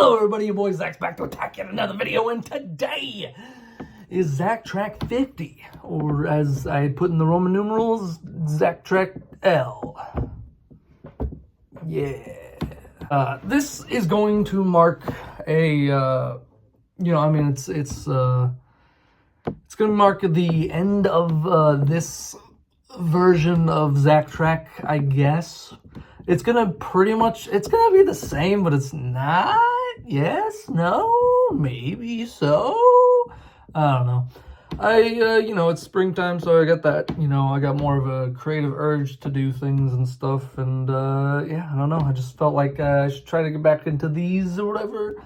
Hello everybody, your boy Zack's back to attack yet another video, and today is Zack Track 50, or as I put in the Roman numerals, Zack Track L. Yeah. This is going to mark a, it's going to mark the end of this version of Zack Track, I guess. It's gonna be the same, but it's not. Yes, no, maybe so. I don't know. It's springtime, so I got that, I got more of a creative urge to do things and stuff. And, yeah, I don't know. I just felt like I should try to get back into these or whatever.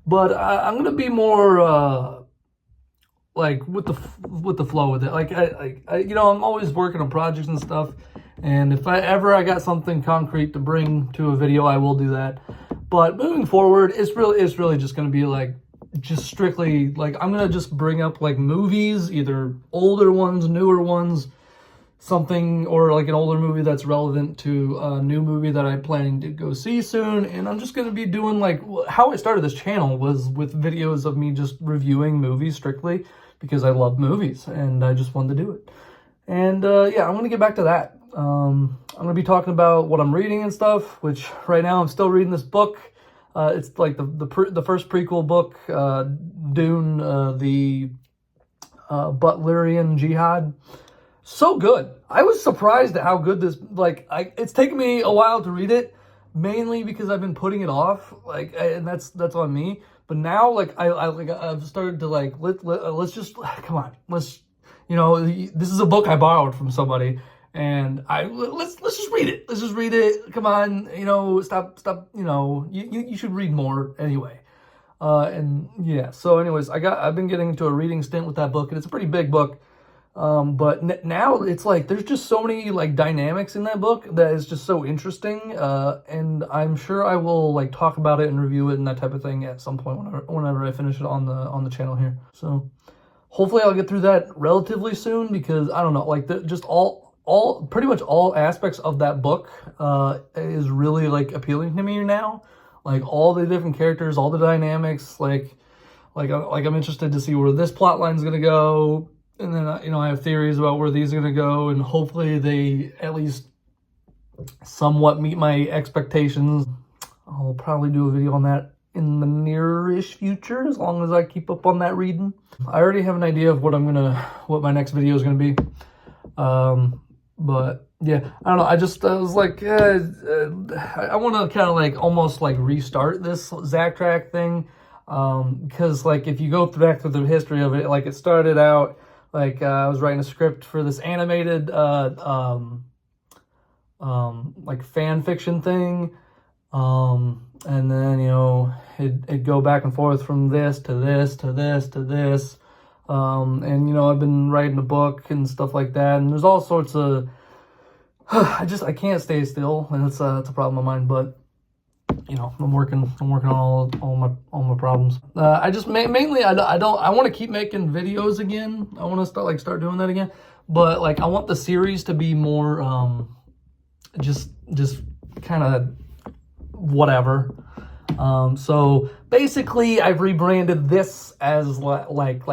But I'm gonna be more, like, with the flow with it. Like, I'm always working on projects and stuff. And if I got something concrete to bring to a video, I will do that. But moving forward, it's really just going to be like, just strictly, like, I'm going to just bring up like movies, either older ones, newer ones, something, or like an older movie that's relevant to a new movie that I'm planning to go see soon. And I'm just going to be doing, like, how I started this channel was with videos of me just reviewing movies strictly because I love movies and I just wanted to do it. And yeah, I'm going to get back to that. I'm going to be talking about what I'm reading and stuff, which right now I'm still reading this book. It's like the first prequel book, Dune, the Butlerian Jihad. So good. I was surprised at how good this, like, it's taken me a while to read it, mainly because I've been putting it off, like, and that's on me. But now, like, I've started to, like, let's just, come on, let's, this is a book I borrowed from somebody. And let's just read it. Let's just read it. Come on, stop. You should read more anyway. And yeah. So, anyways, I've been getting into a reading stint with that book, and it's a pretty big book. But now it's like there's just so many like dynamics in that book that is just so interesting. And I'm sure I will like talk about it and review it and that type of thing at some point whenever I finish it on the channel here. So hopefully I'll get through that relatively soon, because I don't know, like pretty much all aspects of that book is really like appealing to me now. Like all the different characters, all the dynamics, like I'm interested to see where this plot line is gonna go, and then I have theories about where these are gonna go, and hopefully they at least somewhat meet my expectations. I'll probably do a video on that in the near-ish future, as long as I keep up on that reading. I already have an idea of what my next video is gonna be. But yeah, I don't know. I was like, I want to kind of like almost like restart this Zack Track thing, because like if you go back through the history of it, like it started out like I was writing a script for this animated like fan fiction thing, and then it'd go back and forth from this to this to this to this. And I've been writing a book and stuff like that, and there's all sorts of I can't stay still, and it's a problem of mine. But I'm working on all my problems. I just mainly I want to keep making videos again. I want to start doing that again, but like I want the series to be more just kind of whatever. So basically I've rebranded this as like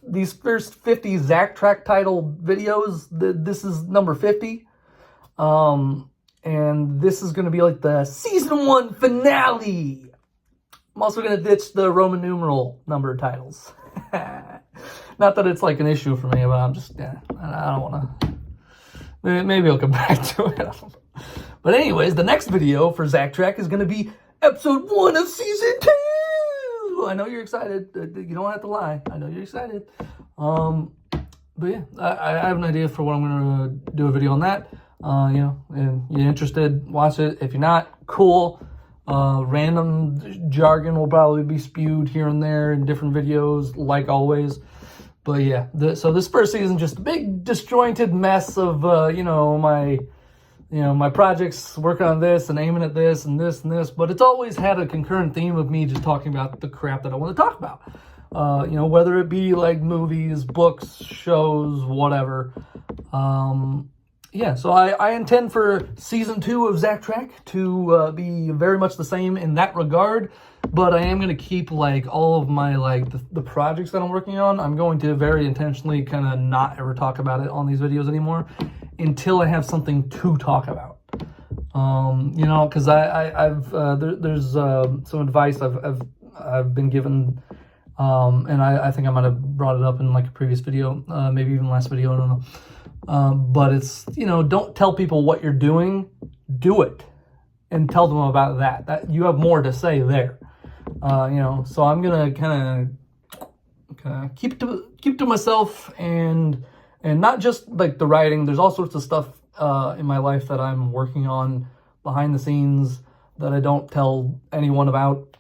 these first 50 Zack Track title videos. This is number 50. And this is going to be like the season 1 finale. I'm also going to ditch the Roman numeral number titles. Not that it's like an issue for me, but I'm just, I don't want to, maybe I'll come back to it. I don't know. But anyways, the next video for Zack Track is going to be episode 1 of season 2. I know you're excited. You don't have to lie. I know you're excited. But yeah, I have an idea for what I'm going to do a video on that. And you're interested, watch it. If you're not, cool. Random jargon will probably be spewed here and there in different videos, like always. But yeah, so this first season, just a big disjointed mess of, my projects, working on this and aiming at this and this and this, but it's always had a concurrent theme of me just talking about the crap that I want to talk about. Whether it be like movies, books, shows, whatever. yeah, so I intend for season 2 of Zack Track to be very much the same in that regard, but I am going to keep like all of my like the projects that I'm working on. I'm going to very intentionally kind of not ever talk about it on these videos anymore until I have something to talk about. You know, because there's some advice I've been given, and I think I might have brought it up in like a previous video, maybe even last video, I don't know. But it's, you know, don't tell people what you're doing, do it, and tell them about that. That you have more to say there. You know, so I'm gonna kind of keep to myself, and not just like the writing. There's all sorts of stuff in my life that I'm working on behind the scenes that I don't tell anyone about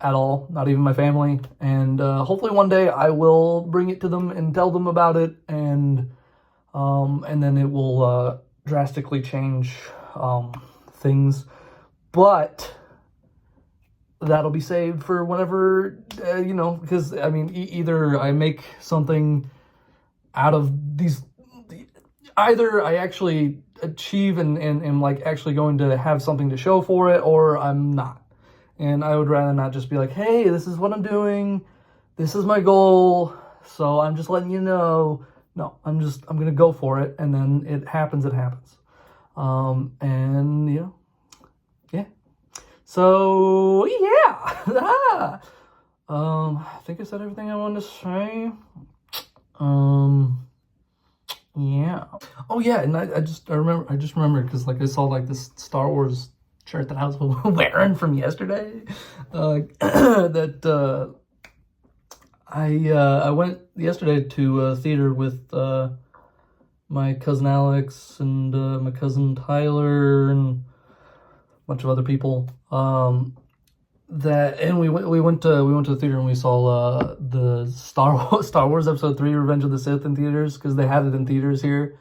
at all, not even my family. And hopefully one day I will bring it to them and tell them about it, and then it will drastically change things. But that'll be saved for whenever, you know, because, I mean, either I make something out of these, either I actually achieve and am like actually going to have something to show for it, or I'm not. And I would rather not just be like, hey, this is what I'm doing, this is my goal, so I'm just letting you know. No, I'm gonna go for it, and then it happens, and you know, yeah. So yeah. I think I said everything I wanted to say. Yeah. Oh yeah, and I just remembered because like I saw like this Star Wars shirt that I was wearing from yesterday. I went yesterday to a theater with my cousin Alex and my cousin Tyler and a bunch of other people. And we went to the theater and we saw the Star Wars Episode 3: Revenge of the Sith in theaters, because they had it in theaters here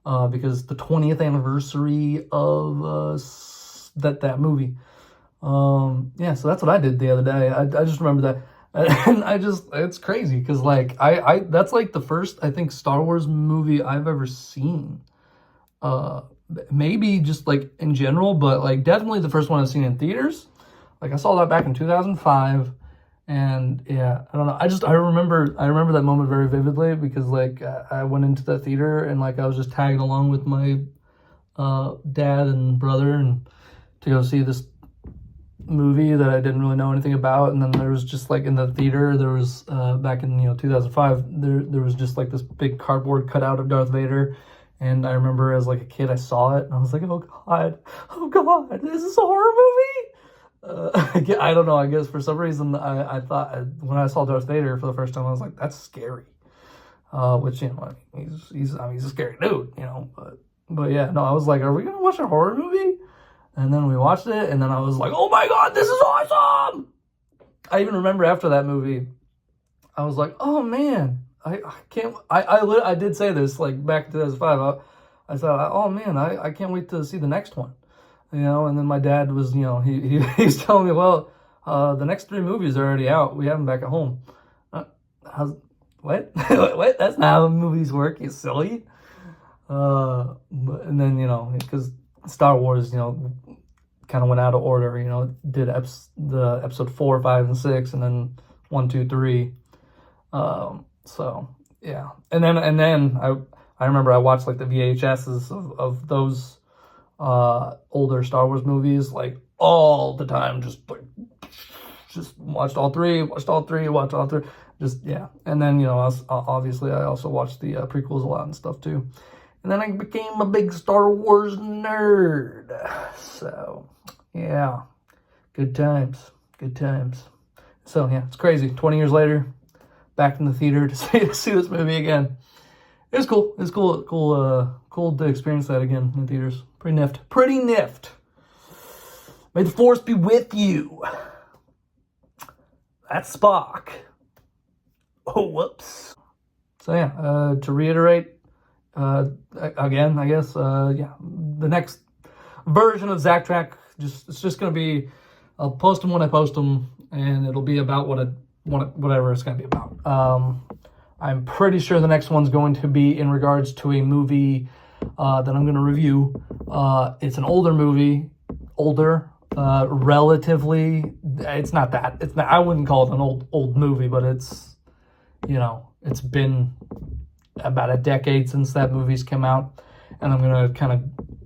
because the 20th anniversary of that movie. Yeah, so that's what I did the other day. I just remember that. And it's crazy because like I that's like the first, I think, Star Wars movie I've ever seen. Maybe just like in general, but like definitely the first one I've seen in theaters. Like I saw that back in 2005, and yeah, I don't know. I remember that moment very vividly because like I went into the theater and like I was just tagging along with my dad and brother and to go see this movie that I didn't really know anything about. And then there was just like in the theater, there was back in 2005, there was just like this big cardboard cutout of Darth Vader. And I remember as like a kid I saw it and I was like, oh god, is this a horror movie? I don't know, I guess for some reason I thought when I saw Darth Vader for the first time I was like, that's scary. Which, you know, I mean, he's a scary dude, you know, but yeah, no, I was like, are we gonna watch a horror movie? And then we watched it, and then I was like, oh my god, this is awesome! I even remember after that movie, I was like, oh man, I did say this, like, back in 2005, I thought, oh man, I can't wait to see the next one. You know, and then my dad was, you know, he's telling me, well, the next 3 movies are already out. We have them back at home. What? What? That's not how movies work, you silly. And then, you know, because Star Wars, you know, kind of went out of order, you know, did the episode 4, 5, and 6, and then 1, 2, 3. So yeah, and then I remember I watched like the VHSs of those older Star Wars movies like all the time, just watched all three, just yeah. And then, you know, obviously I also watched the prequels a lot and stuff too. And then I became a big Star Wars nerd. So, yeah. Good times. So, yeah, it's crazy. 20 years later, back in the theater to see this movie again. It was cool. It's cool to experience that again in theaters. Pretty nift. May the Force be with you. That's Spock. Oh, whoops. So, yeah, to reiterate, again, I guess, yeah, the next version of Zack Track, it's just going to be, I'll post them when I post them, and it'll be about whatever it's going to be about. I'm pretty sure the next one's going to be in regards to a movie that I'm going to review. It's an older movie, relatively. It's not that. It's not. I wouldn't call it an old movie, but it's, you know, it's been about a decade since that movie's come out, and I'm gonna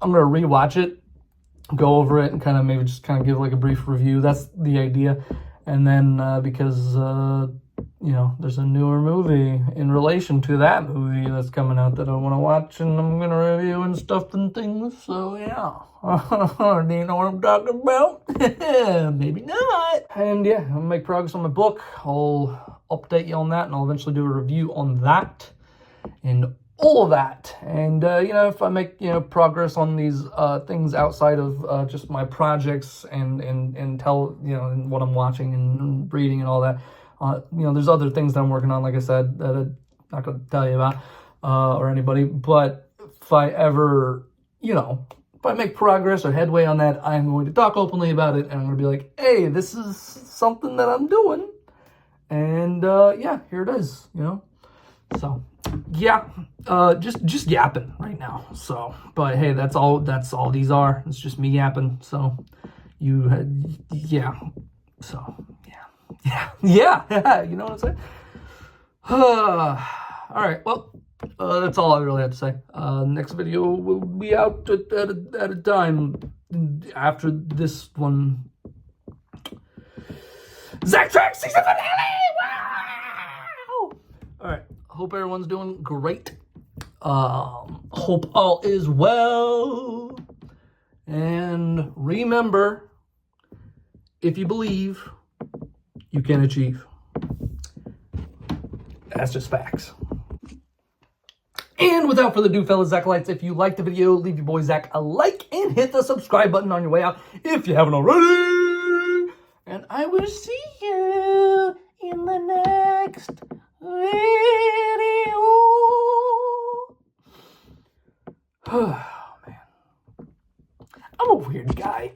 rewatch it, go over it, and maybe just give like a brief review. That's the idea. And then because you know, there's a newer movie in relation to that movie that's coming out that I want to watch, and I'm gonna review and stuff and things. So yeah, do you know what I'm talking about? Maybe not. And yeah, I'm gonna make progress on my book. I'll update you on that, and I'll eventually do a review on that and all of that. And you know, if I make, you know, progress on these things outside of just my projects and tell, you know, and what I'm watching and reading and all that, you know, there's other things that I'm working on, like I said, that I'm not going to tell you about or anybody. But if I ever, you know, if I make progress or headway on that, I'm going to talk openly about it, and I'm going to be like, hey, this is something that I'm doing, and yeah, here it is, you know. So yeah, just yapping right now. So, but hey, that's all these are. It's just me yapping. So yeah. So yeah. You know what I'm saying? All right. Well, that's all I really have to say. Next video will be out at a time after this one. Zack Track season finale. Wow! All right. Hope everyone's doing great. Hope all is well. And remember, if you believe, you can achieve. That's just facts. And without further ado, fellas Zackalites, if you liked the video, leave your boy Zack a like and hit the subscribe button on your way out if you haven't already. And I will see you in the next video. Oh, man. I'm a weird guy.